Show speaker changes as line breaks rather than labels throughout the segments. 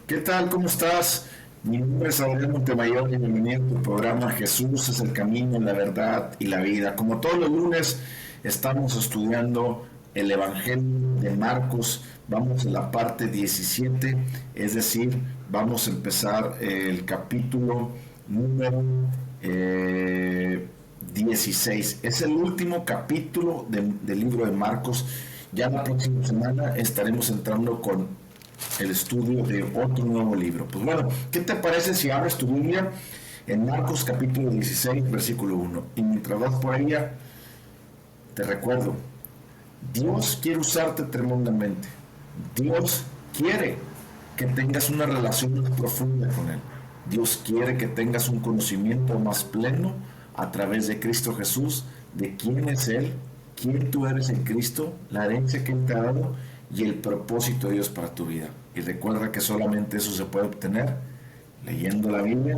¿Qué tal? ¿Cómo estás? Mi nombre es Adrián Montemayor y bienvenido a tu programa Jesús es el camino, la verdad y la vida. Como todos los lunes estamos estudiando el Evangelio de Marcos, vamos a la parte 17, es decir, vamos a empezar el capítulo número 16. Es el último capítulo del libro de Marcos. Ya la próxima semana estaremos entrando con el estudio de otro nuevo libro. Pues bueno, ¿qué te parece si abres tu Biblia en Marcos capítulo 16, versículo 1? Y mientras vas por ella, te recuerdo, Dios quiere usarte tremendamente. Dios quiere que tengas una relación más profunda con Él. Dios quiere que tengas un conocimiento más pleno a través de Cristo Jesús, de quién es Él, quién tú eres en Cristo, la herencia que Él te ha dado y el propósito de Dios para tu vida. Y recuerda que solamente eso se puede obtener leyendo la Biblia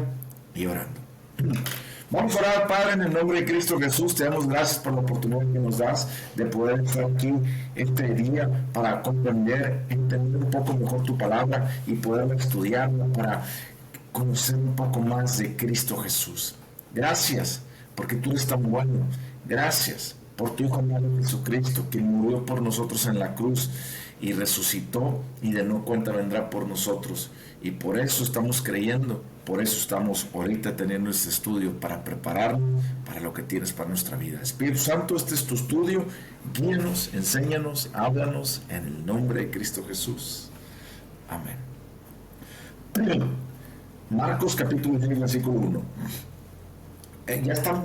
y orando. Vamos a orar, Padre, en el nombre de Cristo Jesús. Te damos gracias por la oportunidad que nos das de poder estar aquí este día para comprender, entender un poco mejor tu palabra y poder estudiarla para conocer un poco más de Cristo Jesús. Gracias porque tú eres tan bueno. Gracias por tu Hijo amado Jesucristo, que murió por nosotros en la cruz y resucitó y de no cuenta vendrá por nosotros. Y por eso estamos creyendo, por eso estamos ahorita teniendo este estudio para prepararnos para lo que tienes para nuestra vida. Espíritu Santo, este es tu estudio, guíanos, enséñanos, háblanos en el nombre de Cristo Jesús. Amén. Primero, Marcos capítulo 10, versículo 1.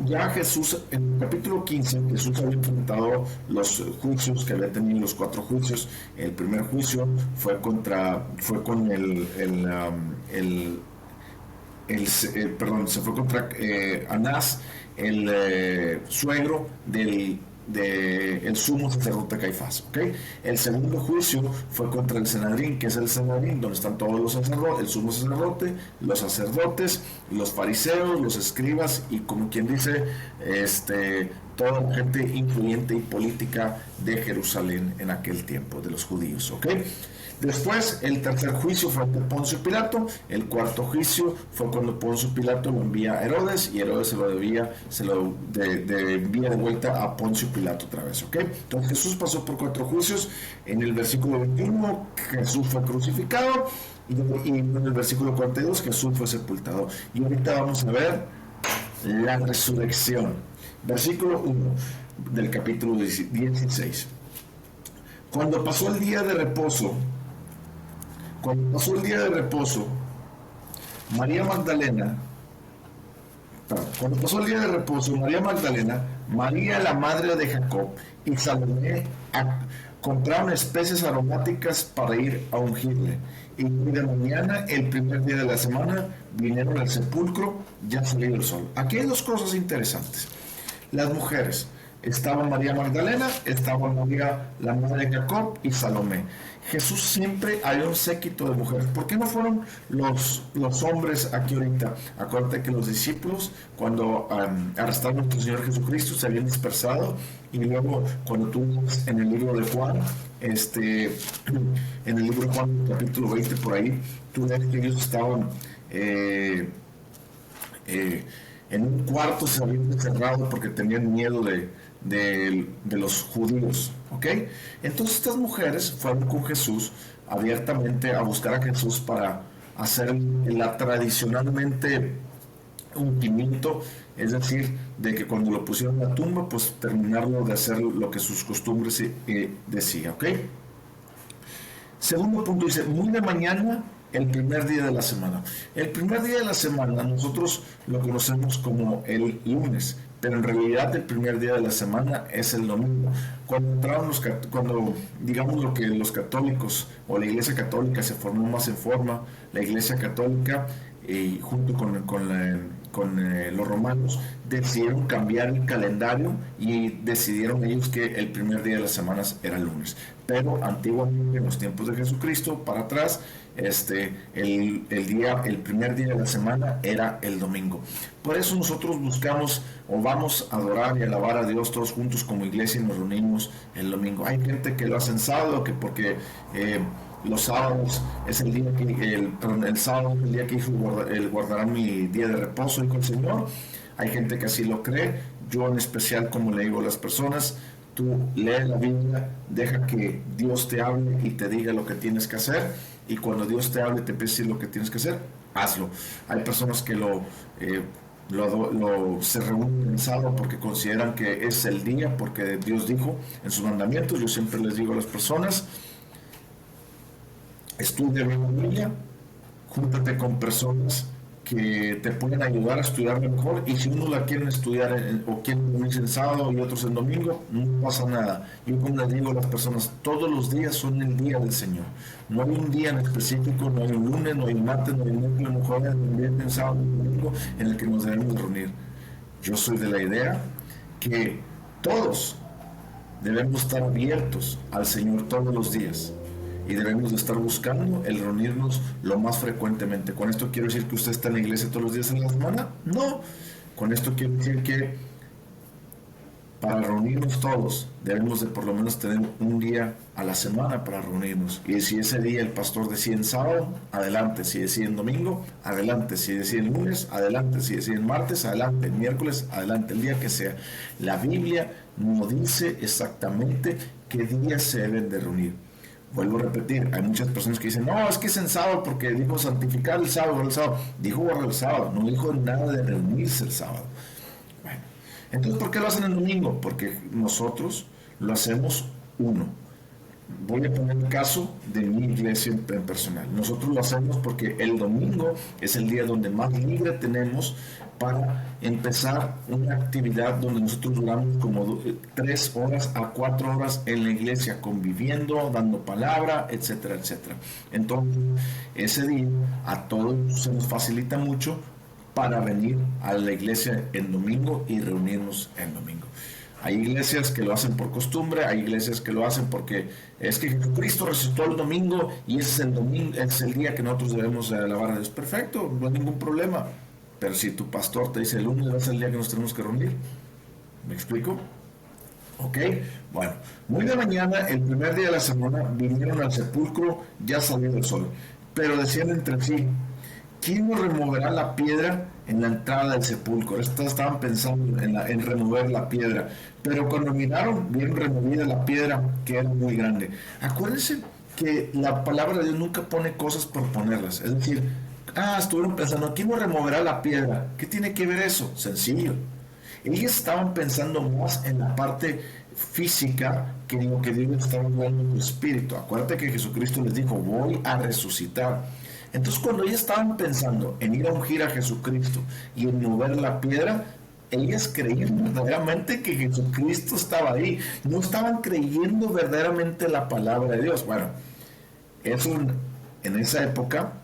Ya Jesús, en el capítulo 15, Jesús había enfrentado los juicios que había tenido, los 4 juicios. El primer juicio fue con Anás, el suegro del sumo sacerdote Caifás, ¿okay? El segundo juicio fue contra el Sanedrín, que es el Sanedrín, donde están todos los sacerdotes, el sumo sacerdote, los sacerdotes, los fariseos, los escribas y, como quien dice, toda la gente influyente y política de Jerusalén en aquel tiempo, de los judíos, ¿ok? Después, el tercer juicio fue ante Poncio Pilato. El cuarto juicio fue cuando Poncio Pilato lo envía a Herodes y Herodes se lo envía de vuelta a Poncio Pilato otra vez, ¿ok? Entonces Jesús pasó por 4 juicios. En el versículo 21 Jesús fue crucificado y en el versículo 42 Jesús fue sepultado. Y ahorita vamos a ver la resurrección. Versículo 1 del capítulo 16. Cuando pasó el día de reposo, María Magdalena, María la madre de Jacob y Salomé compraron especies aromáticas para ir a ungirle. Y de mañana, el primer día de la semana, vinieron al sepulcro ya salido el sol. Aquí hay 2 cosas interesantes. Las mujeres, estaba María Magdalena, estaba María la madre de Jacob y Salomé. Jesús siempre hay un séquito de mujeres. ¿Por qué no fueron los hombres aquí ahorita? Acuérdate que los discípulos, cuando arrestaron a nuestro Señor Jesucristo, se habían dispersado. Y luego, cuando tú ves en el libro de Juan, en el libro de Juan, capítulo 20, por ahí, tú ves que ellos estaban en un cuarto, se habían encerrado porque tenían miedo de los judíos, ¿ok? Entonces estas mujeres fueron con Jesús abiertamente a buscar a Jesús para hacer la tradicionalmente ungimiento, es decir, de que cuando lo pusieron en la tumba, pues terminarlo de hacer lo que sus costumbres decían, ¿ok? Segundo punto dice, muy de mañana, el primer día de la semana. El primer día de la semana nosotros lo conocemos como el lunes, pero en realidad el primer día de la semana es el domingo. Cuando digamos lo que los católicos o la Iglesia Católica se formó más en forma, la Iglesia Católica junto con los romanos decidieron cambiar el calendario y decidieron ellos que el primer día de las semanas era el lunes. Pero antiguamente, en los tiempos de Jesucristo, para atrás, el primer día de la semana era el domingo. Por eso nosotros buscamos o vamos a adorar y alabar a Dios todos juntos como iglesia y nos reunimos el domingo. Hay gente que lo ha censado, que porque los sábados es el día que, el sábado es el día que guardará mi día de reposo, dijo el Señor. Hay gente que así lo cree. Yo en especial, como le digo a las personas, tú lee la Biblia, deja que Dios te hable y te diga lo que tienes que hacer, y cuando Dios te hable y te empiece a decir lo que tienes que hacer, hazlo. Hay personas que se reúnen el sábado porque consideran que es el día, porque Dios dijo en sus mandamientos. Yo siempre les digo a las personas, estudia bien la Biblia, júntate con personas que te pueden ayudar a estudiar mejor, y si uno la quieren estudiar o quieren unirse en sábado y otros en domingo, no pasa nada. Yo, como les digo a las personas, todos los días son el día del Señor. No hay un día en específico, no hay un lunes, no hay un martes, no hay un miércoles, no hay un jueves, no hay un viernes, sábado, un domingo en el que nos debemos de reunir. Yo soy de la idea que todos debemos estar abiertos al Señor todos los días, y debemos de estar buscando el reunirnos lo más frecuentemente. ¿Con esto quiero decir que usted está en la iglesia todos los días en la semana? No. Con esto quiero decir que para reunirnos todos debemos de por lo menos tener un día a la semana para reunirnos. Y si ese día el pastor decide en sábado, adelante. Si decide en domingo, adelante. Si decide en lunes, adelante. Si decide en martes, adelante. En miércoles, adelante. El día que sea. La Biblia no dice exactamente qué días se deben de reunir. Vuelvo a repetir, hay muchas personas que dicen, no, es que es en sábado porque dijo santificar el sábado, dijo guardar el sábado, no dijo nada de reunirse el sábado. Bueno, entonces, ¿por qué lo hacen el domingo? Porque nosotros lo hacemos uno. Voy a poner el caso de mi iglesia en personal. Nosotros lo hacemos porque el domingo es el día donde más libre tenemos para empezar una actividad donde nosotros duramos como 3 horas a 4 horas en la iglesia, conviviendo, dando palabra, etcétera, etcétera. Entonces, ese día a todos se nos facilita mucho para venir a la iglesia en domingo y reunirnos en domingo. Hay iglesias que lo hacen por costumbre, hay iglesias que lo hacen porque es que Jesucristo resucitó el domingo y ese es el domingo, es el día que nosotros debemos alabar a Dios. Perfecto, no hay ningún problema. Pero si tu pastor te dice el lunes va a ser el día que nos tenemos que reunir, ¿me explico? Ok, bueno, muy de mañana, el primer día de la semana, vinieron al sepulcro ya salido el sol, pero decían entre sí, ¿quién nos removerá la piedra en la entrada del sepulcro? Estaban pensando en remover la piedra, pero cuando miraron, vieron removida la piedra, que era muy grande. Acuérdense que la palabra de Dios nunca pone cosas por ponerlas. Es decir, estuvieron pensando, ¿quién nos removerá la piedra? ¿Qué tiene que ver eso? Sencillo. Ellos estaban pensando más en la parte física que en lo que Dios estaba hablando en el espíritu. Acuérdate que Jesucristo les dijo, voy a resucitar. Entonces, cuando ellos estaban pensando en ir a ungir a Jesucristo y en mover la piedra, ellas creían verdaderamente que Jesucristo estaba ahí. No estaban creyendo verdaderamente la palabra de Dios. Bueno, eso en esa época,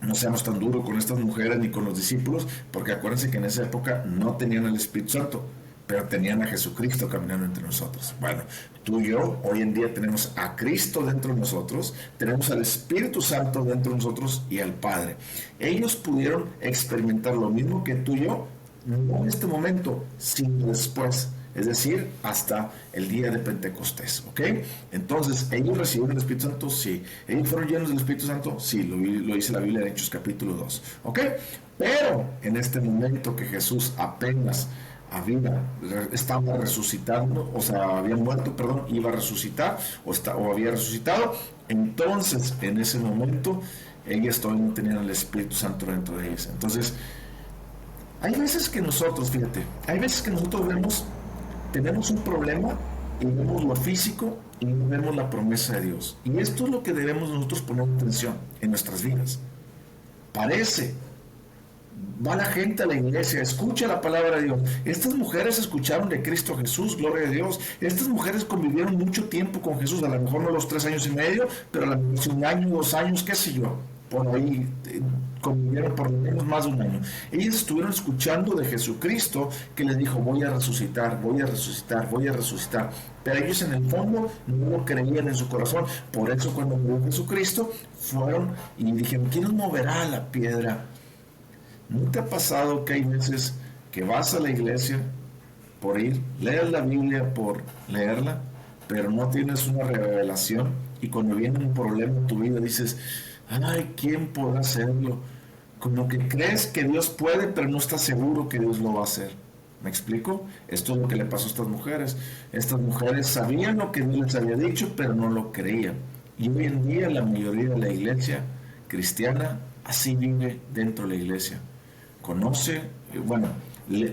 no seamos tan duros con estas mujeres ni con los discípulos, porque acuérdense que en esa época no tenían el Espíritu Santo, pero tenían a Jesucristo caminando entre nosotros. Bueno, tú y yo hoy en día tenemos a Cristo dentro de nosotros, tenemos al Espíritu Santo dentro de nosotros y al Padre. Ellos pudieron experimentar lo mismo que tú y yo, no en este momento, sino después, es decir, hasta el día de Pentecostés, ¿ok? Entonces, ¿ellos recibieron el Espíritu Santo? Sí. ¿Ellos fueron llenos del Espíritu Santo? Sí, lo dice la Biblia en Hechos capítulo 2, ¿ok? Pero en este momento que Jesús apenas estaba resucitando, o sea, había muerto, perdón, iba a resucitar, o había resucitado, entonces, en ese momento, ellas todavía no tenían el Espíritu Santo dentro de ellas. Entonces, hay veces que nosotros, fíjate, tenemos un problema y vemos lo físico y no vemos la promesa de Dios. Y esto es lo que debemos nosotros poner atención en nuestras vidas. Va la gente a la iglesia, escucha la palabra de Dios. Estas mujeres escucharon de Cristo Jesús, gloria a Dios. Estas mujeres convivieron mucho tiempo con Jesús, a lo mejor no los 3 años y medio, pero a lo mejor 1 año, 2 años, qué sé yo. Por ahí convivieron por lo menos más de 1 año. Ellos estuvieron escuchando de Jesucristo que les dijo, voy a resucitar, voy a resucitar, voy a resucitar. Pero ellos en el fondo no lo creían en su corazón. Por eso cuando murió Jesucristo, fueron y dijeron, ¿quién nos moverá la piedra? ¿No te ha pasado que hay veces que vas a la iglesia por ir, lees la Biblia por leerla, pero no tienes una revelación y cuando viene un problema en tu vida dices, ay, ¿quién podrá hacerlo? Como que crees que Dios puede, pero no estás seguro que Dios lo va a hacer. ¿Me explico? Esto es lo que le pasó a estas mujeres. Estas mujeres sabían lo que Dios les había dicho, pero no lo creían. Y hoy en día la mayoría de la iglesia cristiana así vive dentro de la iglesia. Conoce, bueno,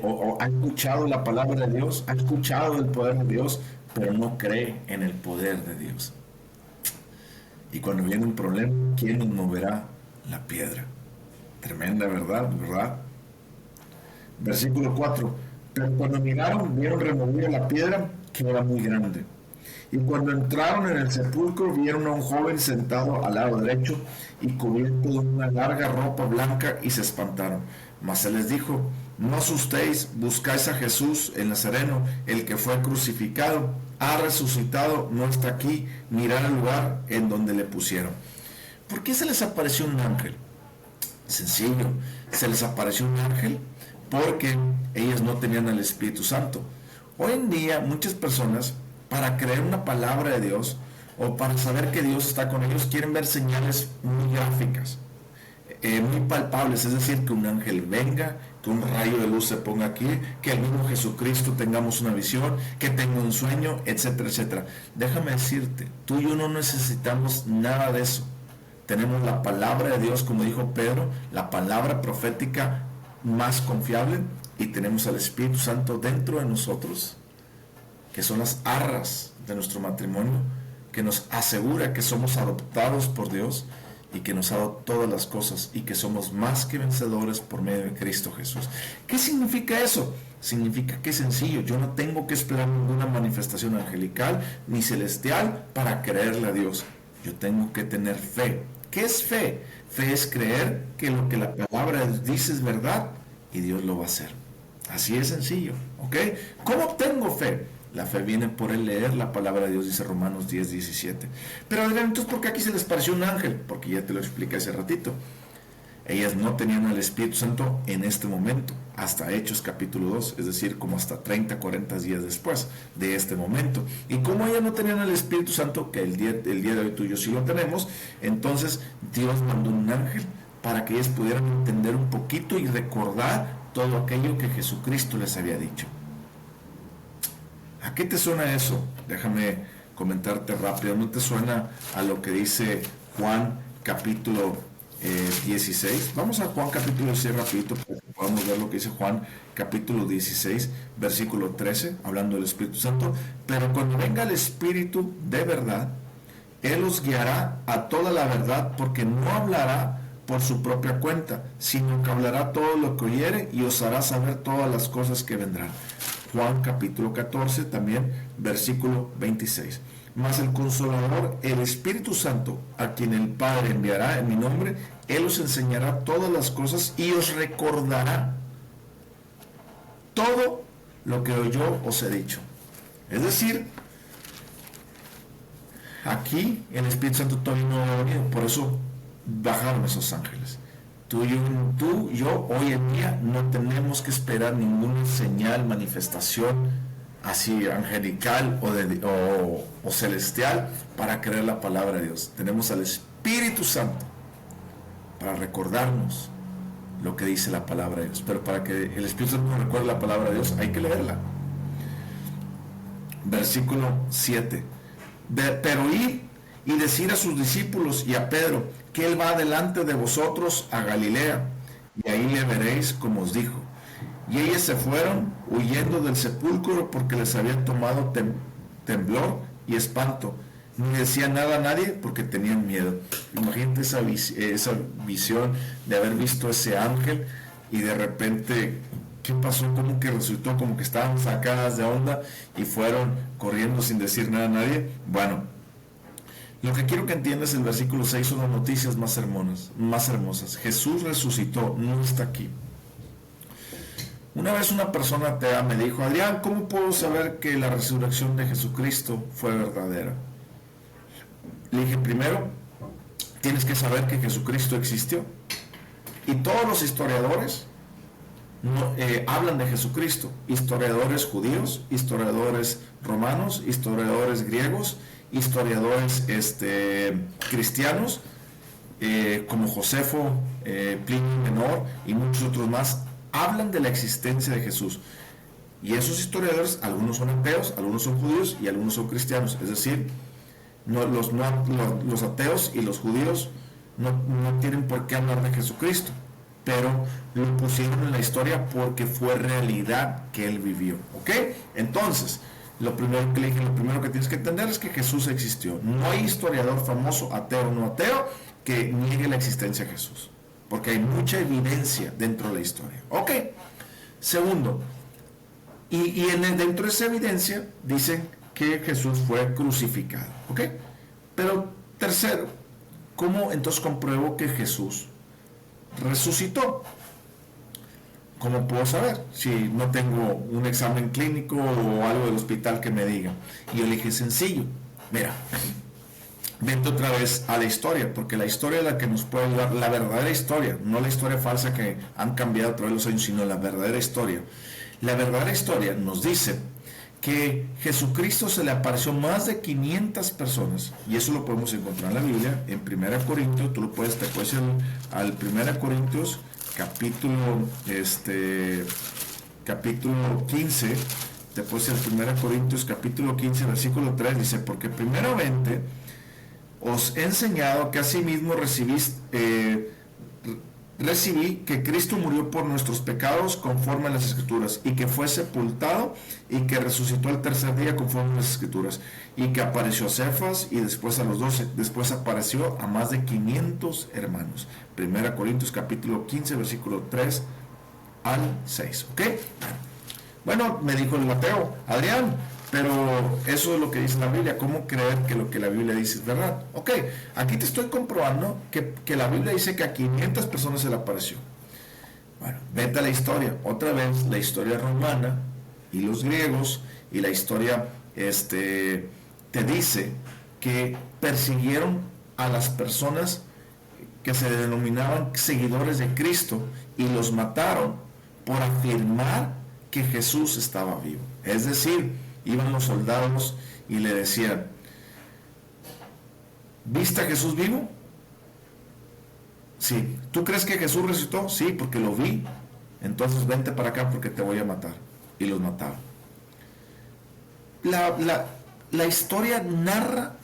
o ha escuchado la palabra de Dios, ha escuchado el poder de Dios, pero no cree en el poder de Dios. Y cuando viene un problema, ¿quién nos moverá la piedra? Tremenda verdad, ¿verdad? Versículo 4. Pero cuando miraron, vieron removida la piedra, que era muy grande. Y cuando entraron en el sepulcro, vieron a un joven sentado al lado derecho y cubierto de una larga ropa blanca, y se espantaron. Mas se les dijo, no asustéis, buscáis a Jesús el Nazareno, el que fue crucificado. Ha resucitado, no está aquí, mirad el lugar en donde le pusieron. ¿Por qué se les apareció un ángel? Sencillo, se les apareció un ángel porque ellos no tenían el Espíritu Santo. Hoy en día muchas personas, para creer una palabra de Dios o para saber que Dios está con ellos, quieren ver señales muy gráficas, muy palpables, es decir, que un ángel venga, que un rayo de luz se ponga aquí, que el mismo Jesucristo tengamos una visión, que tenga un sueño, etcétera, etcétera. Déjame decirte, tú y yo no necesitamos nada de eso. Tenemos la palabra de Dios, como dijo Pedro, la palabra profética más confiable, y tenemos al Espíritu Santo dentro de nosotros, que son las arras de nuestro matrimonio, que nos asegura que somos adoptados por Dios y que nos ha dado todas las cosas y que somos más que vencedores por medio de Cristo Jesús. ¿Qué significa eso? Significa que es sencillo, yo no tengo que esperar ninguna manifestación angelical ni celestial para creerle a Dios. Yo tengo que tener fe. ¿Qué es fe? Fe es creer que lo que la palabra dice es verdad y Dios lo va a hacer. Así es sencillo, ¿ok? ¿Cómo obtengo fe? La fe viene por el leer la palabra de Dios, dice Romanos 10:17. Pero Adrián, entonces, ¿por qué aquí se les pareció un ángel? Porque ya te lo expliqué hace ratito. Ellas no tenían el Espíritu Santo en este momento, hasta Hechos capítulo 2, es decir, como hasta 30, 40 días después de este momento. Y como ellas no tenían el Espíritu Santo, que el día de hoy tú y yo sí lo tenemos, entonces Dios mandó un ángel para que ellas pudieran entender un poquito y recordar todo aquello que Jesucristo les había dicho. ¿A qué te suena eso? Déjame comentarte rápido. ¿No te suena a lo que dice Juan capítulo 16? Vamos a Juan capítulo 16 rapidito para que podamos ver lo que dice Juan capítulo 16, versículo 13, hablando del Espíritu Santo. Pero cuando venga el Espíritu de verdad, Él os guiará a toda la verdad, porque no hablará por su propia cuenta, sino que hablará todo lo que oyere y os hará saber todas las cosas que vendrán. Juan capítulo 14, también versículo 26. Mas el Consolador, el Espíritu Santo, a quien el Padre enviará en mi nombre, Él os enseñará todas las cosas y os recordará todo lo que yo os he dicho. Es decir, aquí el Espíritu Santo todavía no ha venido, por eso bajaron esos ángeles. Tú y yo hoy en día no tenemos que esperar ninguna señal, manifestación así angelical o celestial para creer la palabra de Dios. Tenemos al Espíritu Santo para recordarnos lo que dice la palabra de Dios. Pero para que el Espíritu Santo nos recuerde la palabra de Dios hay que leerla. Versículo 7. Pero id y decir a sus discípulos y a Pedro que Él va delante de vosotros a Galilea, y ahí le veréis como os dijo. Y ellos se fueron huyendo del sepulcro porque les había tomado temblor y espanto. Ni decían nada a nadie porque tenían miedo. Imagínate esa visión de haber visto ese ángel y de repente, ¿qué pasó? Como que resultó como que estaban sacadas de onda y fueron corriendo sin decir nada a nadie. Bueno, lo que quiero que entiendas, el versículo 6 son las noticias más hermosas. Jesús resucitó, no está aquí. Una vez una persona me dijo, Adrián, ¿cómo puedo saber que la resurrección de Jesucristo fue verdadera? Le dije, primero, tienes que saber que Jesucristo existió. Y todos los historiadores hablan de Jesucristo. Historiadores judíos, historiadores romanos, historiadores griegos historiadores cristianos, como Josefo, Plinio Menor y muchos otros más, hablan de la existencia de Jesús. Y esos historiadores, algunos son ateos, algunos son judíos y algunos son cristianos. Es decir, los ateos y los judíos no tienen por qué hablar de Jesucristo, pero lo pusieron en la historia porque fue realidad que él vivió. ¿Ok? Entonces, lo primero que tienes que entender es que Jesús existió. No hay historiador famoso, ateo o no ateo, que niegue la existencia de Jesús, porque hay mucha evidencia dentro de la historia. Ok. Segundo, dentro de esa evidencia dicen que Jesús fue crucificado. ¿Ok? Pero tercero, ¿cómo entonces compruebo que Jesús resucitó? ¿Cómo puedo saber? Si no tengo un examen clínico o algo del hospital que me diga. Y yo le dije, sencillo. Mira, vente otra vez a la historia, porque la historia es la que nos puede ayudar, la verdadera historia, no la historia falsa que han cambiado a través de los años, sino la verdadera historia. La verdadera historia nos dice que Jesucristo se le apareció más de 500 personas, y eso lo podemos encontrar en la Biblia, en 1 Corintios, te puedes ir al 1 Corintios, capítulo 15, te puedes ir al 1 Corintios, capítulo 15, versículo 3, dice, porque primeramente os he enseñado que asimismo recibí que Cristo murió por nuestros pecados conforme a las Escrituras, y que fue sepultado y que resucitó el tercer día conforme a las Escrituras, y que apareció a Cefas y después a los 12, después apareció a más de 500 hermanos. 1 Corintios capítulo 15 versículo 3 al 6. ¿Ok? Bueno, me dijo el ateo, Adrián, pero eso es lo que dice la Biblia. ¿Cómo creer que lo que la Biblia dice es verdad? Ok, aquí te estoy comprobando que la Biblia dice que a 500 personas se le apareció. Bueno, vete a la historia. Otra vez, la historia romana y los griegos y la historia te dice que persiguieron a las personas que se denominaban seguidores de Cristo y los mataron por afirmar que Jesús estaba vivo. Es decir, iban los soldados y le decían, ¿viste a Jesús vivo? Sí. ¿Tú crees que Jesús resucitó? Sí, porque lo vi. Entonces vente para acá porque te voy a matar. Y los mataron. La historia narra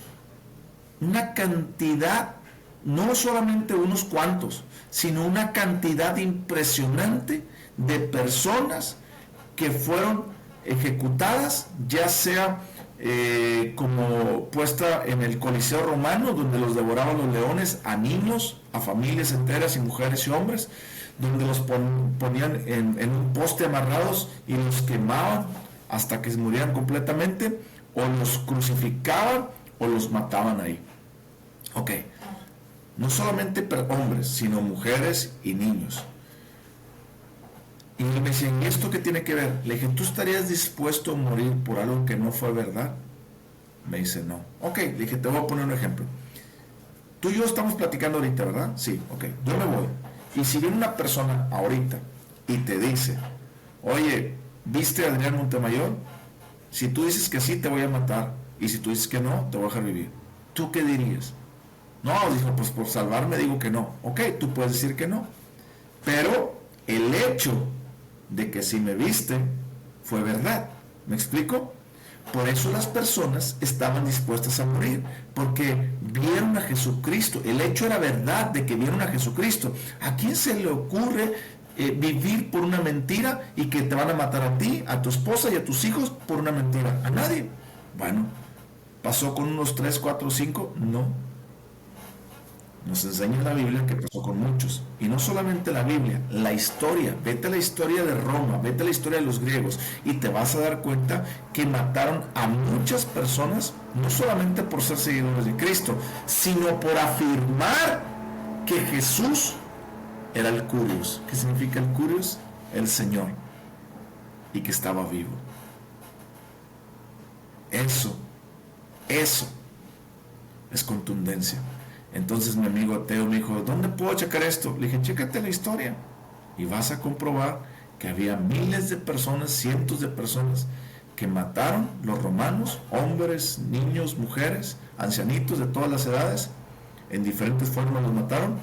una cantidad, no solamente unos cuantos, sino una cantidad impresionante de personas que fueron ejecutadas, ya sea como puesta en el Coliseo Romano, donde los devoraban los leones, a niños, a familias enteras y mujeres y hombres, donde los ponían en un poste amarrados y los quemaban hasta que se murieran completamente, o los crucificaban o los mataban ahí. Ok, no solamente hombres, sino mujeres y niños. Y me decían, ¿y esto qué tiene que ver? Le dije, ¿tú estarías dispuesto a morir por algo que no fue verdad? Me dice, no. Ok, le dije, te voy a poner un ejemplo. Tú y yo estamos platicando ahorita, ¿verdad? Sí, ok, yo me voy. Y si viene una persona ahorita y te dice, oye, ¿viste a Adrián Montemayor? Si tú dices que sí, te voy a matar. Y si tú dices que no, te voy a dejar vivir. ¿Tú qué dirías? No, dijo, pues por salvarme digo que no. Ok, tú puedes decir que no. Pero el hecho de que si me viste fue verdad. ¿Me explico? Por eso las personas estaban dispuestas a morir, porque vieron a Jesucristo. El hecho era verdad de que vieron a Jesucristo. ¿A quién se le ocurre vivir por una mentira y que te van a matar a ti, a tu esposa y a tus hijos por una mentira? A nadie. Bueno, ¿pasó con unos 3, 4, 5? No. Nos enseña la Biblia que pasó con muchos. Y no solamente la Biblia, la historia. Vete a la historia de Roma, vete a la historia de los griegos y te vas a dar cuenta que mataron a muchas personas, no solamente por ser seguidores de Cristo, sino por afirmar que Jesús era el Curios. ¿Qué significa el Curios? El Señor. Y que estaba vivo. Eso es contundencia. Entonces mi amigo ateo me dijo, ¿dónde puedo checar esto? Le dije, chécate la historia y vas a comprobar que había miles de personas, cientos de personas que mataron los romanos, hombres, niños, mujeres, ancianitos de todas las edades, en diferentes formas los mataron,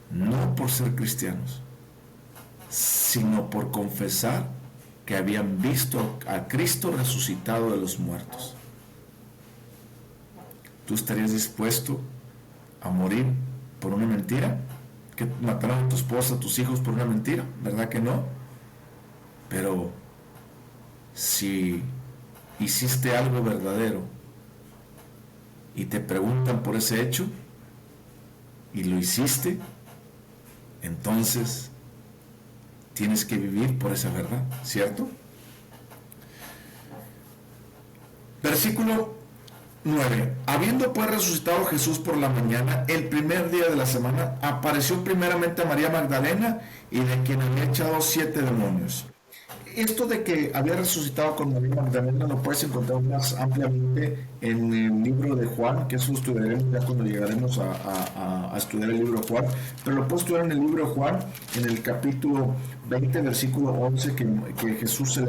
no por ser cristianos, sino por confesar que habían visto a Cristo resucitado de los muertos. ¿Tú estarías dispuesto a morir por una mentira? ¿Que mataron a tu esposa, a tus hijos por una mentira? ¿Verdad que no? Pero si hiciste algo verdadero y te preguntan por ese hecho y lo hiciste, entonces tienes que vivir por esa verdad, ¿cierto? Versículo 9. Habiendo pues resucitado Jesús por la mañana, el primer día de la semana, apareció primeramente a María Magdalena y de quien había echado 7 demonios. Esto de que había resucitado con María Magdalena lo puedes encontrar más ampliamente en el libro de Juan, que eso estudiaremos ya cuando llegaremos a estudiar el libro de Juan, pero lo puedes estudiar en el libro de Juan, en el capítulo 20, versículo 11, que Jesús se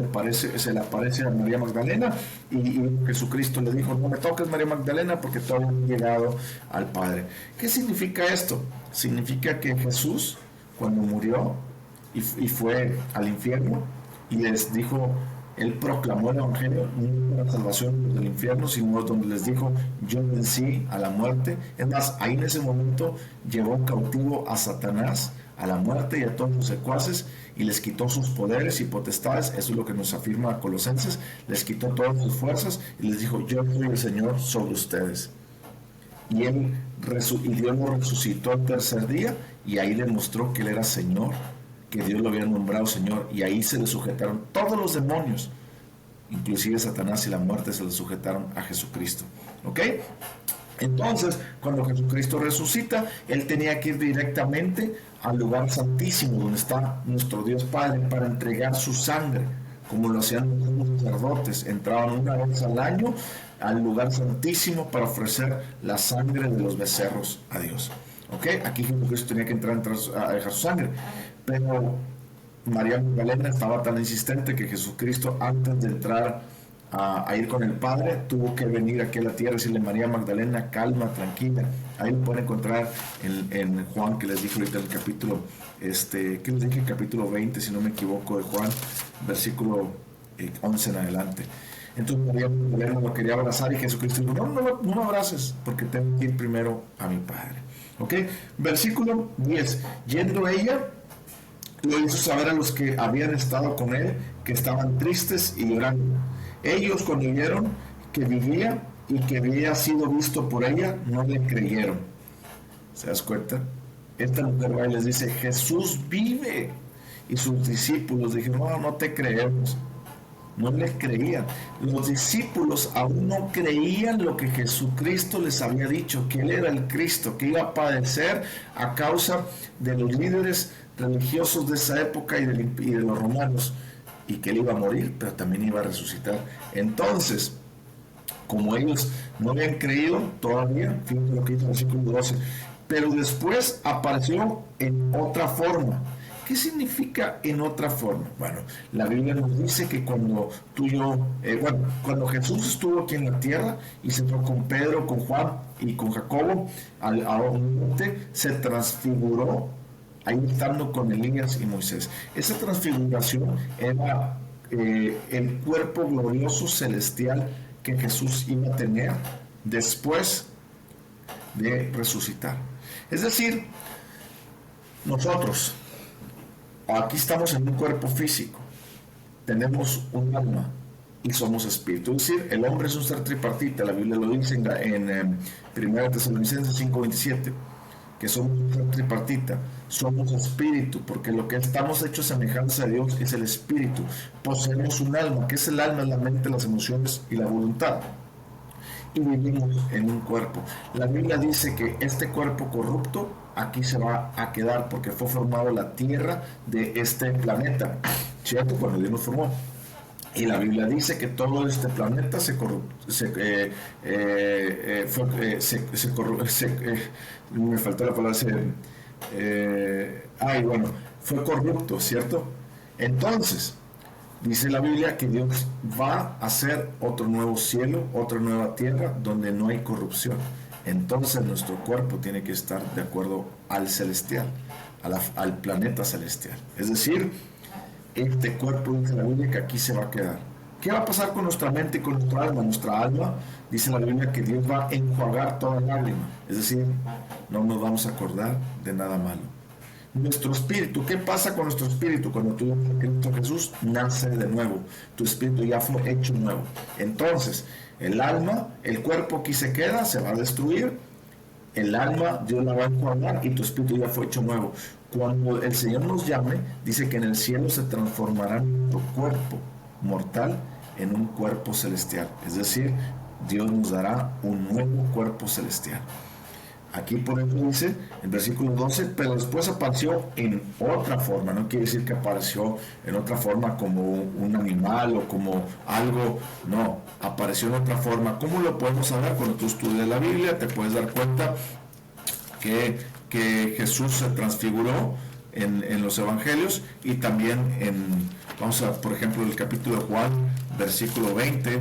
le aparece a María Magdalena y Jesucristo le dijo: no me toques, María Magdalena, porque todavía no he llegado al Padre. ¿Qué significa esto? Significa que Jesús, cuando murió y fue al infierno, y les dijo, él proclamó el evangelio, no para la salvación del infierno, sino donde les dijo: yo vencí a la muerte. Es más, ahí en ese momento llevó cautivo a Satanás, a la muerte y a todos sus secuaces, y les quitó sus poderes y potestades. Eso es lo que nos afirma Colosenses. Les quitó todas sus fuerzas y les dijo: yo soy el Señor sobre ustedes. Y Dios lo resucitó al tercer día, y ahí demostró que él era Señor, que Dios lo había nombrado Señor, y ahí se le sujetaron todos los demonios, inclusive Satanás y la muerte, se le sujetaron a Jesucristo. ¿Ok? Entonces, cuando Jesucristo resucita, él tenía que ir directamente al lugar santísimo, donde está nuestro Dios Padre, para entregar su sangre, como lo hacían los sacerdotes. Entraban una vez al año al lugar santísimo para ofrecer la sangre de los becerros a Dios. ¿Ok? Aquí Jesucristo tenía que entrar a dejar su sangre. Pero María Magdalena estaba tan insistente que Jesucristo, antes de entrar a ir con el Padre, tuvo que venir aquí a la tierra y decirle: María Magdalena, calma, tranquila. Ahí lo pueden encontrar en Juan, que les dije ahorita el capítulo, ¿qué les dije? Capítulo 20, si no me equivoco, de Juan, versículo 11 en adelante. Entonces María Magdalena lo quería abrazar y Jesucristo dijo: no me abraces, porque tengo que ir primero a mi Padre. ¿Ok? Versículo 10. Yendo ella, lo hizo saber a los que habían estado con él, que estaban tristes y llorando. Ellos, cuando vieron que vivía y que había sido visto por ella, no le creyeron. ¿Se das cuenta? Esta mujer va y les dice: Jesús vive. Y sus discípulos dijeron: no te creemos. No le creían. Los discípulos aún no creían lo que Jesucristo les había dicho, que él era el Cristo, que iba a padecer a causa de los líderes religiosos de esa época y de los romanos, y que él iba a morir, pero también iba a resucitar. Entonces, como ellos no habían creído todavía, fíjense lo que dice el versículo 12, pero después apareció en otra forma. ¿Qué significa en otra forma? Bueno, la Biblia nos dice que cuando cuando Jesús estuvo aquí en la tierra y se fue con Pedro, con Juan y con Jacobo a un monte, se transfiguró ahí estando con Elías y Moisés. Esa transfiguración era el cuerpo glorioso celestial que Jesús iba a tener después de resucitar. Es decir, nosotros aquí estamos en un cuerpo físico, tenemos un alma y somos espíritu. Es decir, el hombre es un ser tripartita. La Biblia lo dice en 1 Tesalonicenses 5:27, que somos un ser tripartita, somos espíritu, porque lo que estamos hechos semejanza a Dios es el espíritu. Poseemos un alma, que es el alma, la mente, las emociones y la voluntad, y vivimos en un cuerpo. La Biblia dice que este cuerpo corrupto aquí se va a quedar, porque fue formado la tierra de este planeta, ¿cierto? Cuando Dios nos formó. Y la Biblia dice que todo este planeta me faltó la palabra, fue corrupto, ¿cierto? Entonces, Dice la Biblia que Dios va a hacer otro nuevo cielo, otra nueva tierra donde no hay corrupción. Entonces nuestro cuerpo tiene que estar de acuerdo al celestial, al planeta celestial. Es decir, este cuerpo, dice la Biblia, que aquí se va a quedar. ¿Qué va a pasar con nuestra mente y con nuestra alma? Nuestra alma, dice la Biblia, que Dios va a enjuagar toda lágrima. Es decir, no nos vamos a acordar de nada malo. Nuestro espíritu, ¿qué pasa con nuestro espíritu? Cuando tú en Cristo Jesús nace de nuevo, tu espíritu ya fue hecho nuevo. Entonces, el alma, el cuerpo aquí se queda, se va a destruir, el alma Dios la va a enjuagar y tu espíritu ya fue hecho nuevo. Cuando el Señor nos llame, dice que en el cielo se transformará nuestro cuerpo mortal en un cuerpo celestial. Es decir, Dios nos dará un nuevo cuerpo celestial. Aquí por ejemplo dice, el versículo 12, pero después apareció en otra forma. No quiere decir que apareció en otra forma como un animal o como algo, no, apareció en otra forma. ¿Cómo lo podemos saber? Cuando tú estudias la Biblia te puedes dar cuenta que Jesús se transfiguró en los evangelios y también vamos a, por ejemplo, el capítulo de Juan, capítulo 20,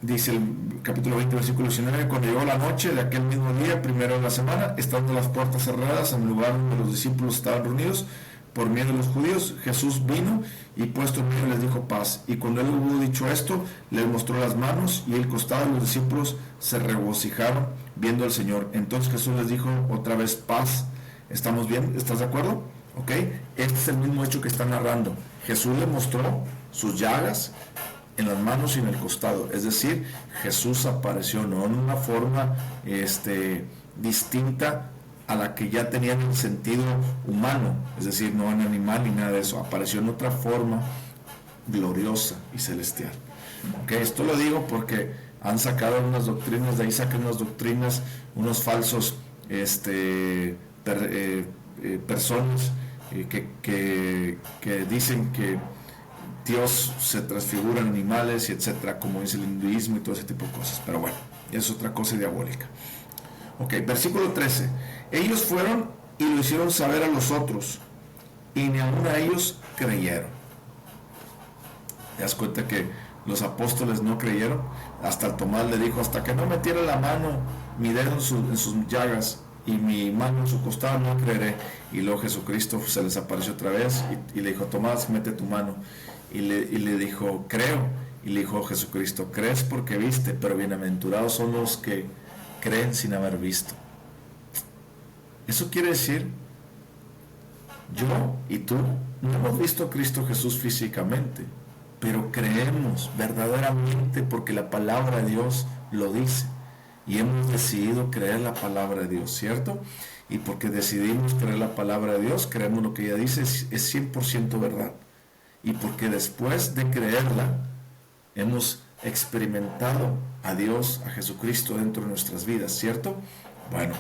dice el capítulo 20, versículo 19, cuando llegó la noche de aquel mismo día, primero de la semana, estando las puertas cerradas en el lugar donde los discípulos estaban reunidos, por miedo de los judíos, Jesús vino y puesto en medio les dijo paz. Y cuando él hubo dicho esto, les mostró las manos y el costado, y los discípulos se regocijaron viendo al Señor. Entonces Jesús les dijo otra vez paz. ¿Estamos bien? ¿Estás de acuerdo? ¿Ok? Este es el mismo hecho que está narrando. Jesús le mostró sus llagas en las manos y en el costado. Es decir, Jesús apareció no en una forma distinta a la que ya tenían el sentido humano, es decir, no en animal ni nada de eso, apareció en otra forma gloriosa y celestial. Okay, esto lo digo porque han sacado unas doctrinas, de ahí sacan unas doctrinas, unos falsos personas que dicen que Dios se transfigura en animales y etcétera, como dice el hinduismo y todo ese tipo de cosas, pero bueno, es otra cosa diabólica. Ok, versículo 13. Ellos fueron y lo hicieron saber a los otros, y ni aun a ellos creyeron. ¿Te das cuenta que los apóstoles no creyeron? Hasta el Tomás le dijo, hasta que no metiera la mano, mi dedo en sus llagas y mi mano en su costado, no creeré. Y luego Jesucristo se les apareció otra vez y le dijo, Tomás, mete tu mano. Y le dijo, creo. Y le dijo Jesucristo, crees porque viste, pero bienaventurados son los que creen sin haber visto. Eso quiere decir, yo y tú no hemos visto a Cristo Jesús físicamente, pero creemos verdaderamente porque la palabra de Dios lo dice. Y hemos decidido creer la palabra de Dios, ¿cierto? Y porque decidimos creer la palabra de Dios, creemos lo que ella dice es 100% verdad. Y porque después de creerla, hemos experimentado a Dios, a Jesucristo dentro de nuestras vidas, ¿cierto? Bueno,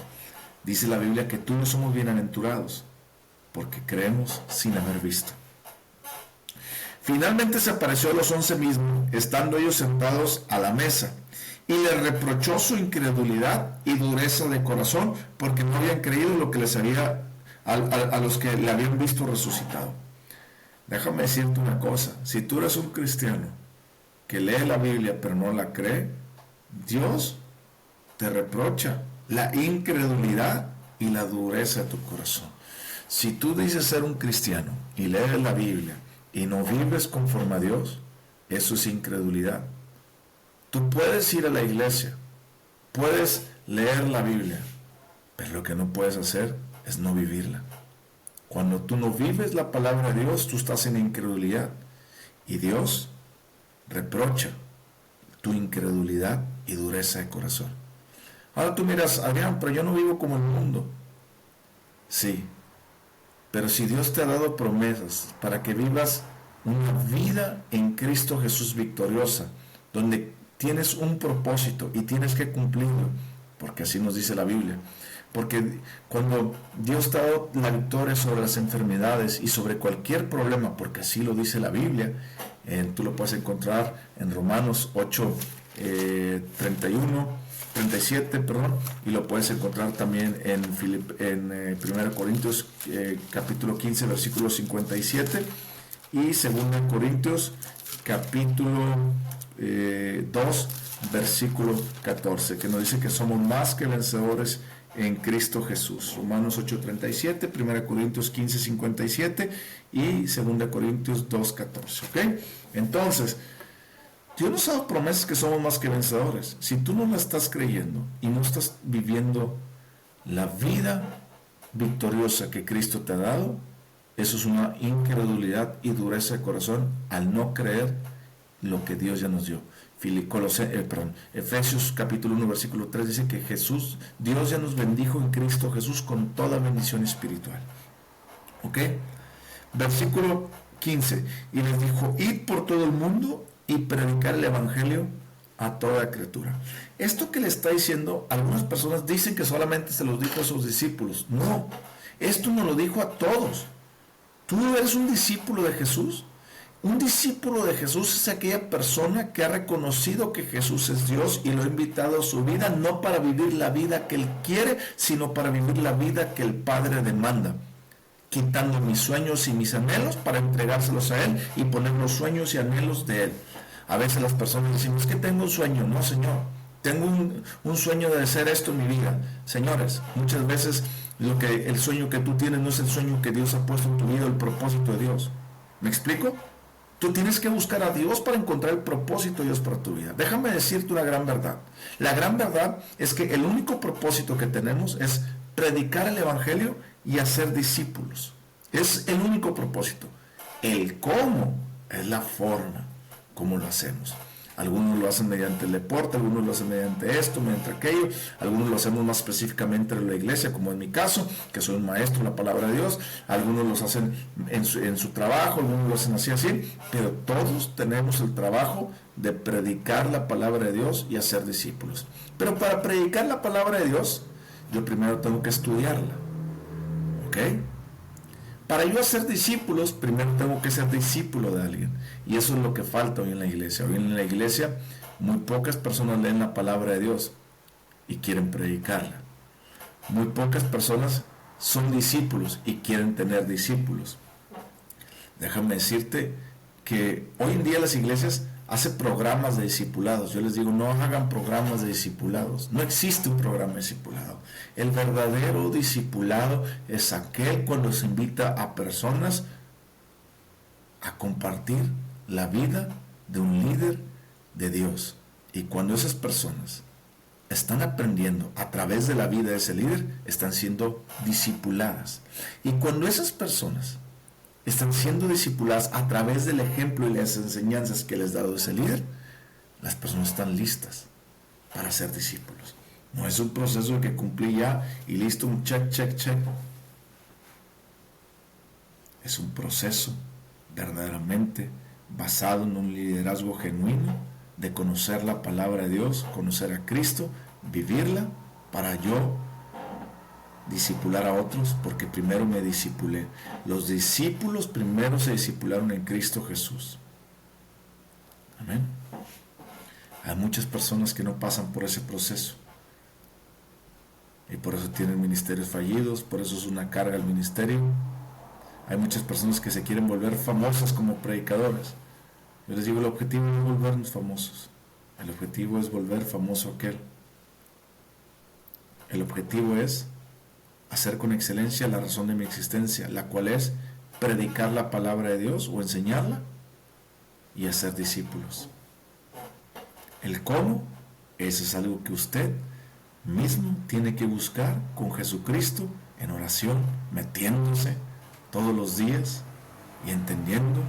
dice la Biblia que tú y yo somos bienaventurados porque creemos sin haber visto. Finalmente se apareció a los 11 mismos, estando ellos sentados a la mesa, y les reprochó su incredulidad y dureza de corazón, porque no habían creído lo que les había a los que le habían visto resucitado. Déjame decirte una cosa, si tú eres un cristiano que lee la Biblia pero no la cree, Dios te reprocha la incredulidad y la dureza de tu corazón. Si tú dices ser un cristiano y lees la Biblia y no vives conforme a Dios, eso es incredulidad. Tú puedes ir a la iglesia, puedes leer la Biblia, pero lo que no puedes hacer es no vivirla. Cuando tú no vives la palabra de Dios, tú estás en incredulidad y Dios reprocha tu incredulidad y dureza de corazón. Ahora tú miras, Adrián, pero yo no vivo como el mundo. Sí, pero si Dios te ha dado promesas para que vivas una vida en Cristo Jesús victoriosa, donde tienes un propósito y tienes que cumplirlo, porque así nos dice la Biblia. Porque cuando Dios te ha dado la victoria sobre las enfermedades y sobre cualquier problema, porque así lo dice la Biblia, tú lo puedes encontrar en Romanos 8, 37, perdón, y lo puedes encontrar también en 1 Corintios capítulo 15, versículo 57, y 2 Corintios capítulo 2, versículo 14, que nos dice que somos más que vencedores en Cristo Jesús. Romanos 8:37, 1 Corintios 15:57 y 2 Corintios 2:14. ¿Ok? Entonces, Dios nos ha dado promesas que somos más que vencedores. Si tú no la estás creyendo y no estás viviendo la vida victoriosa que Cristo te ha dado, eso es una incredulidad y dureza de corazón al no creer lo que Dios ya nos dio. Efesios capítulo 1 versículo 3 dice que Dios ya nos bendijo en Cristo Jesús con toda bendición espiritual. ¿Ok? Versículo 15, y les dijo, id por todo el mundo y predicar el evangelio a toda criatura. Esto que le está diciendo, algunas personas dicen que solamente se los dijo a sus discípulos. No, esto nos lo dijo a todos. ¿Tú eres un discípulo de Jesús? Un discípulo de Jesús es aquella persona que ha reconocido que Jesús es Dios y lo ha invitado a su vida, no para vivir la vida que Él quiere, sino para vivir la vida que el Padre demanda, quitando mis sueños y mis anhelos para entregárselos a Él y poner los sueños y anhelos de Él. A veces las personas dicen, es que tengo un sueño. No, Señor, tengo un sueño de hacer esto en mi vida. Señores, muchas veces el sueño que tú tienes no es el sueño que Dios ha puesto en tu vida, el propósito de Dios. ¿Me explico? Tú tienes que buscar a Dios para encontrar el propósito de Dios para tu vida. Déjame decirte una gran verdad. La gran verdad es que el único propósito que tenemos es predicar el evangelio y hacer discípulos. Es el único propósito. El cómo es la forma como lo hacemos. Algunos lo hacen mediante el deporte, algunos lo hacen mediante esto, mediante aquello, algunos lo hacemos más específicamente en la iglesia, como en mi caso, que soy un maestro en la palabra de Dios, algunos los hacen en su trabajo, algunos lo hacen así, pero todos tenemos el trabajo de predicar la palabra de Dios y hacer discípulos. Pero para predicar la palabra de Dios, yo primero tengo que estudiarla, ¿ok? Para yo hacer discípulos, primero tengo que ser discípulo de alguien. Y eso es lo que falta hoy en la iglesia. Hoy en la iglesia muy pocas personas leen la palabra de Dios y quieren predicarla. Muy pocas personas son discípulos y quieren tener discípulos. Déjame decirte que hoy en día las iglesias hacen programas de discipulados. Yo les digo, no hagan programas de discipulados. No existe un programa de discipulado. El verdadero discipulado es aquel cuando se invita a personas a compartir la vida de un líder de Dios. Y cuando esas personas están aprendiendo a través de la vida de ese líder, están siendo discipuladas. Y cuando esas personas están siendo discipuladas a través del ejemplo y las enseñanzas que les ha dado ese líder, las personas están listas para ser discípulos. No es un proceso que cumplí ya y listo, un check, check, check. Es un proceso verdaderamente basado en un liderazgo genuino de conocer la palabra de Dios, conocer a Cristo, vivirla para yo discipular a otros, porque primero me discipulé. Los discípulos primero se discipularon en Cristo Jesús. Amén. Hay muchas personas que no pasan por ese proceso y por eso tienen ministerios fallidos, por eso es una carga el ministerio. Hay muchas personas que se quieren volver famosas como predicadores. Yo les digo, el objetivo no es volvernos famosos, el objetivo es volver famoso aquel. El objetivo es hacer con excelencia la razón de mi existencia, la cual es predicar la palabra de Dios o enseñarla y hacer discípulos. El cómo, eso es algo que usted mismo tiene que buscar con Jesucristo en oración, metiéndose todos los días y entendiendo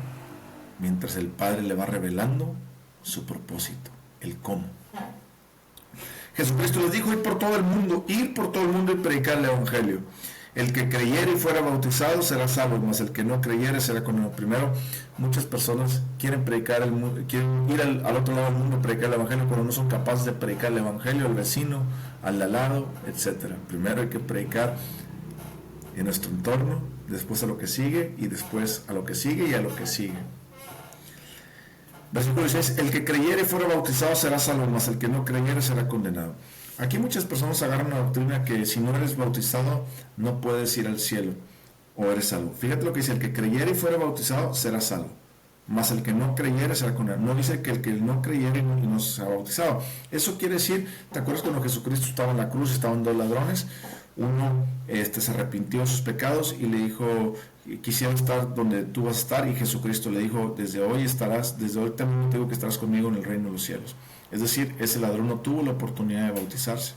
mientras el Padre le va revelando su propósito, el cómo. Jesucristo les dijo, ir por todo el mundo y predicar el evangelio. El que creyere y fuera bautizado será salvo, mas el que no creyere será condenado. Primero, muchas personas quieren quieren ir al otro lado del mundo a predicar el evangelio, pero no son capaces de predicar el evangelio al vecino, al de al lado, etc. Primero hay que predicar en nuestro entorno, después a lo que sigue, y después a lo que sigue y a lo que sigue. Versículo 16, el que creyere y fuera bautizado será salvo, mas el que no creyere será condenado. Aquí muchas personas agarran una doctrina que si no eres bautizado no puedes ir al cielo o eres salvo. Fíjate lo que dice, el que creyere y fuera bautizado será salvo, mas el que no creyere será condenado. No dice que el que no creyere y no será bautizado. Eso quiere decir, ¿te acuerdas cuando Jesucristo estaba en la cruz, estaban dos ladrones? Uno se arrepintió de sus pecados y le dijo, quisiera estar donde tú vas a estar, y Jesucristo le dijo, desde hoy también te digo que estarás conmigo en el reino de los cielos. Es decir, ese ladrón no tuvo la oportunidad de bautizarse.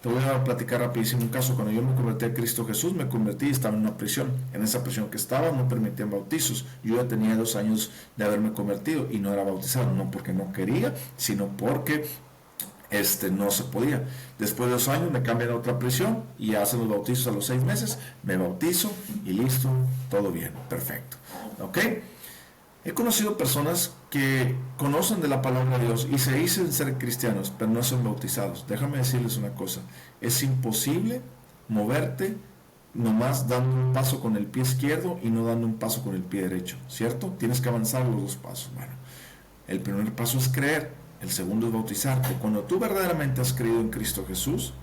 Te voy a platicar rapidísimo un caso. Cuando yo me convertí a Cristo Jesús, me convertí y estaba en una prisión. En esa prisión que estaba no permitían bautizos. Yo ya tenía 2 años de haberme convertido y no era bautizado, no porque no quería, sino porque no se podía. Después de 2 años me cambian a otra prisión y hacen los bautizos a los 6 meses, me bautizo y listo, todo bien, perfecto. ¿Ok? He conocido personas que conocen de la palabra de Dios y se dicen ser cristianos, pero no son bautizados. Déjame decirles una cosa, es imposible moverte nomás dando un paso con el pie izquierdo y no dando un paso con el pie derecho, ¿cierto? Tienes que avanzar los 2 pasos. Bueno, el primer paso es creer, el segundo es bautizarte. Cuando tú verdaderamente has creído en Cristo Jesús,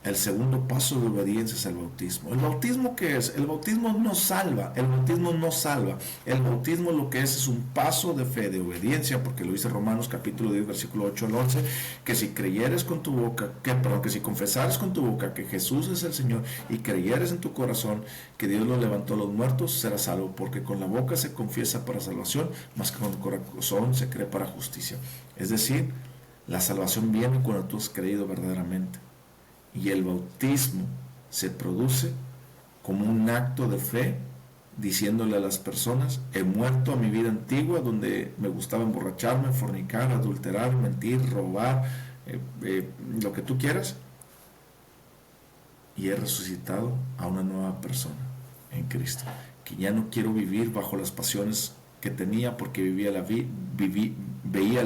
el segundo paso de obediencia es el bautismo. ¿El bautismo qué es? El bautismo no salva, el bautismo no salva. El bautismo lo que es un paso de fe, de obediencia, porque lo dice Romanos capítulo 10, versículo 8 al 11, que si creyeres con tu boca, que si confesares con tu boca que Jesús es el Señor y creyeres en tu corazón que Dios lo levantó a los muertos, serás salvo, porque con la boca se confiesa para salvación, más que con el corazón se cree para justicia. Es decir, la salvación viene cuando tú has creído verdaderamente. Y el bautismo se produce como un acto de fe, diciéndole a las personas, he muerto a mi vida antigua, donde me gustaba emborracharme, fornicar, adulterar, mentir, robar, lo que tú quieras, y he resucitado a una nueva persona en Cristo, que ya no quiero vivir bajo las pasiones que tenía, porque veía la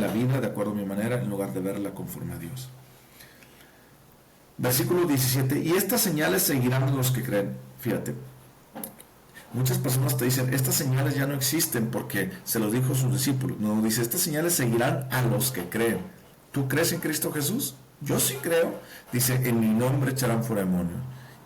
vida de acuerdo a mi manera, en lugar de verla conforme a Dios. Versículo 17, y estas señales seguirán a los que creen. Fíjate, muchas personas te dicen, estas señales ya no existen porque se lo dijo a sus discípulos. No, dice, estas señales seguirán a los que creen. ¿Tú crees en Cristo Jesús? Yo sí creo. Dice, en mi nombre echarán fuera demonios.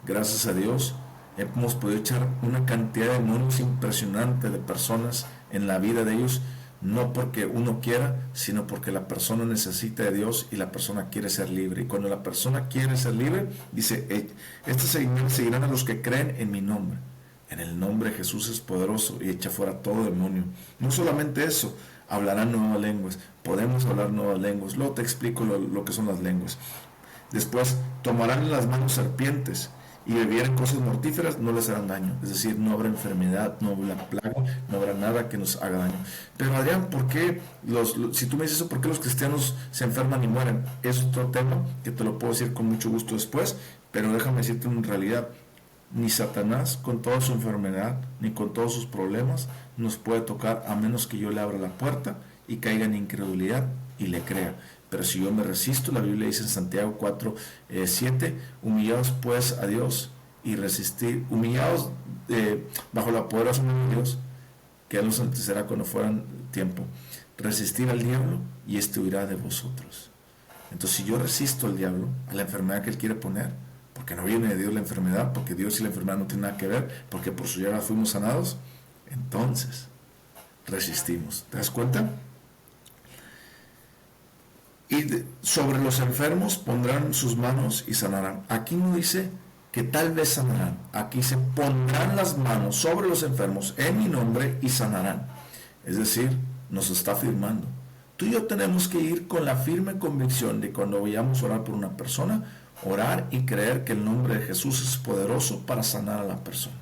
Gracias a Dios hemos podido echar una cantidad de demonios impresionante de personas en la vida de ellos, no porque uno quiera, sino porque la persona necesita de Dios y la persona quiere ser libre. Y cuando la persona quiere ser libre, dice, estas señales seguirán a los que creen en mi nombre. En el nombre de Jesús es poderoso y echa fuera todo demonio. No solamente eso, hablarán nuevas lenguas. Podemos hablar nuevas lenguas. Luego te explico lo que son las lenguas. Después, tomarán en las manos serpientes y bebieren cosas mortíferas, no les harán daño. Es decir, no habrá enfermedad, no habrá plaga, no habrá nada que nos haga daño. Pero Adrián, ¿por qué si tú me dices eso, por qué los cristianos se enferman y mueren? Es otro tema que te lo puedo decir con mucho gusto después, pero déjame decirte en realidad, ni Satanás con toda su enfermedad, ni con todos sus problemas, nos puede tocar a menos que yo le abra la puerta y caiga en incredulidad y le crea. Pero si yo me resisto, la Biblia dice en Santiago 4, 7, humillados pues a Dios y resistir, humillados bajo la poderosa mano de Dios, que Él nos enaltecerá cuando fueran tiempo. Resistir al diablo y éste huirá de vosotros. Entonces, si yo resisto al diablo, a la enfermedad que él quiere poner, porque no viene de Dios la enfermedad, porque Dios y la enfermedad no tienen nada que ver, porque por su llaga fuimos sanados, entonces resistimos. ¿Te das cuenta? Y sobre los enfermos pondrán sus manos y sanarán. Aquí no dice que tal vez sanarán. Aquí se pondrán las manos sobre los enfermos en mi nombre y sanarán. Es decir, nos está afirmando. Tú y yo tenemos que ir con la firme convicción de cuando vayamos a orar por una persona, orar y creer que el nombre de Jesús es poderoso para sanar a la persona.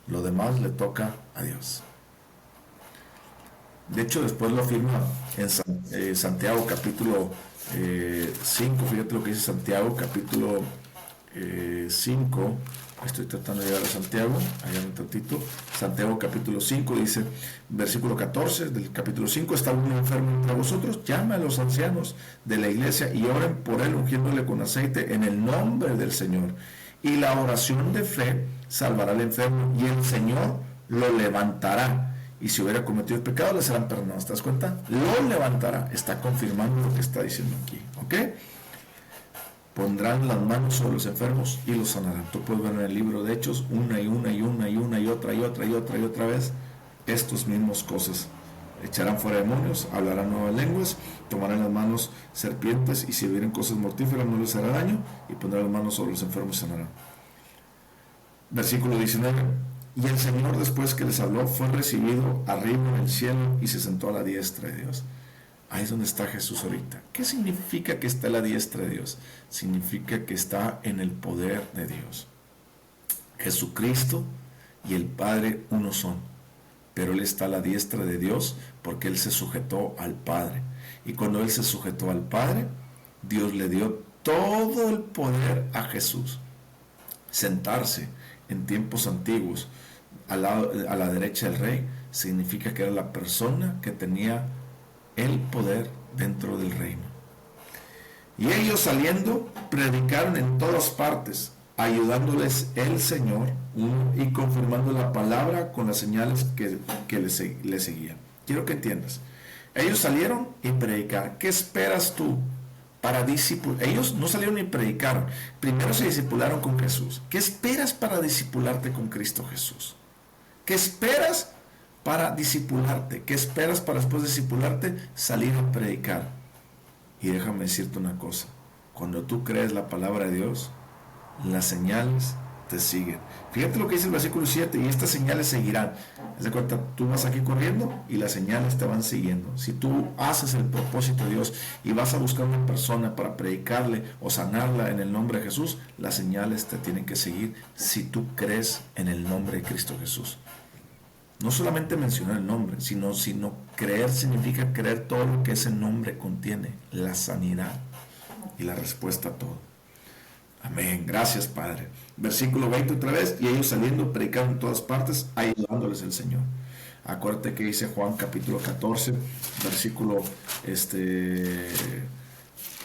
Lo demás le toca a Dios. De hecho, después lo afirma en Santiago capítulo 5, fíjate lo que dice Santiago capítulo 5, estoy tratando de llegar a Santiago, allá un tantito, Santiago capítulo 5 dice, versículo 14 del capítulo 5, ¿está uno enfermo entre vosotros? Llama a los ancianos de la iglesia y oren por él ungiéndole con aceite en el nombre del Señor. Y la oración de fe salvará al enfermo y el Señor lo levantará. y si hubiera cometido pecado le serán perdonados. ¿Te das cuenta? Lo levantará. Está confirmando lo que está diciendo aquí. ¿Ok? Pondrán las manos sobre los enfermos y los sanarán. Tú puedes ver en el libro de Hechos una y otra vez estos mismos cosas. Echarán fuera demonios, hablarán nuevas lenguas, tomarán en las manos serpientes y si vieren cosas mortíferas no les hará daño y pondrán las manos sobre los enfermos y sanarán. Versículo 19. Y el Señor, después que les habló, fue recibido arriba en el cielo y se sentó a la diestra de Dios. Ahí es donde está Jesús ahorita. ¿Qué significa que está a la diestra de Dios? Significa que está en el poder de Dios. Jesucristo y el Padre uno son, pero Él está a la diestra de Dios porque Él se sujetó al Padre. Y cuando Él se sujetó al Padre, Dios le dio todo el poder a Jesús. Sentarse en tiempos antiguos a la derecha del rey significa que era la persona que tenía el poder dentro del reino. Y ellos saliendo predicaron en todas partes, ayudándoles el Señor y confirmando la palabra con las señales que le seguían. Quiero que entiendas. Ellos salieron y predicaron. ¿Qué esperas tú para discipular? Ellos no salieron ni predicaron. Primero se discipularon con Jesús. ¿Qué esperas para discipularte con Cristo Jesús? ¿Qué esperas para discipularte? ¿Qué esperas para después de discipularte salir a predicar? Y déjame decirte una cosa. Cuando tú crees la palabra de Dios, las señales te siguen. Fíjate lo que dice el versículo 7, y estas señales seguirán. Haz de cuenta, tú vas aquí corriendo y las señales te van siguiendo. Si tú haces el propósito de Dios y vas a buscar una persona para predicarle o sanarla en el nombre de Jesús, las señales te tienen que seguir si tú crees en el nombre de Cristo Jesús. No solamente mencionar el nombre, sino creer significa creer todo lo que ese nombre contiene, la sanidad y la respuesta a todo. Amén, gracias Padre. Versículo 20 otra vez, y ellos saliendo predicaron en todas partes, ayudándoles el Señor. Acuérdate que dice Juan capítulo 14, versículo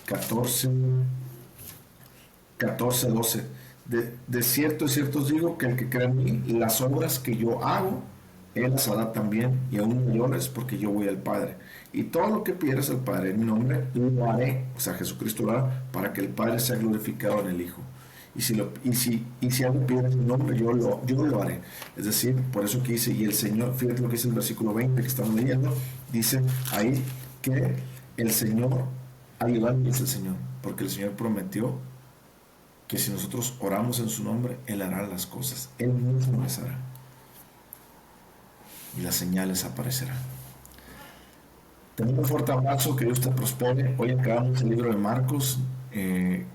14, 12. De cierto os digo que el que cree en mí, las obras que yo hago, Él las hará también, y aún mayores, porque yo voy al Padre. Y todo lo que pidieras al Padre en mi nombre, lo haré. O sea, Jesucristo lo hará para que el Padre sea glorificado en el Hijo. Y si algo pidieras en mi nombre, yo lo haré. Es decir, por eso que dice, y el Señor, fíjate lo que dice el versículo 20 que estamos leyendo, dice ahí que el Señor, ayudando es el Señor, porque el Señor prometió que si nosotros oramos en su nombre, Él hará las cosas. Él mismo las hará. Y las señales aparecerán. Te mando un fuerte abrazo, que Dios te prospere. Hoy acabamos el libro de Marcos.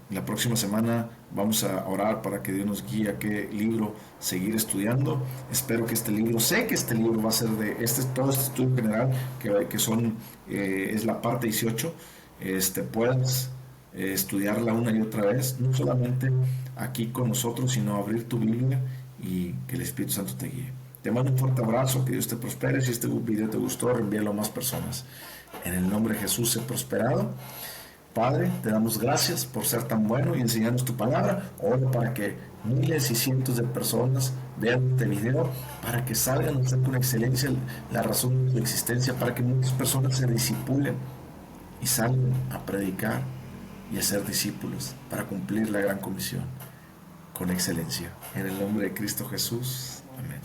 La próxima semana vamos a orar para que Dios nos guíe a qué libro seguir estudiando. Espero que este libro, sé que este libro va a ser de todo este estudio general, que es la parte 18, puedas estudiarla una y otra vez, no solamente aquí con nosotros, sino abrir tu Biblia y que el Espíritu Santo te guíe. Te mando un fuerte abrazo, que Dios te prospere. Si este video te gustó, reenvíalo a más personas. En el nombre de Jesús, sé prosperado. Padre, te damos gracias por ser tan bueno y enseñarnos tu palabra. Oro para que miles y cientos de personas vean este video, para que salgan a hacer con excelencia la razón de su existencia, para que muchas personas se discipulen y salgan a predicar y a ser discípulos para cumplir la gran comisión con excelencia. En el nombre de Cristo Jesús. Amén.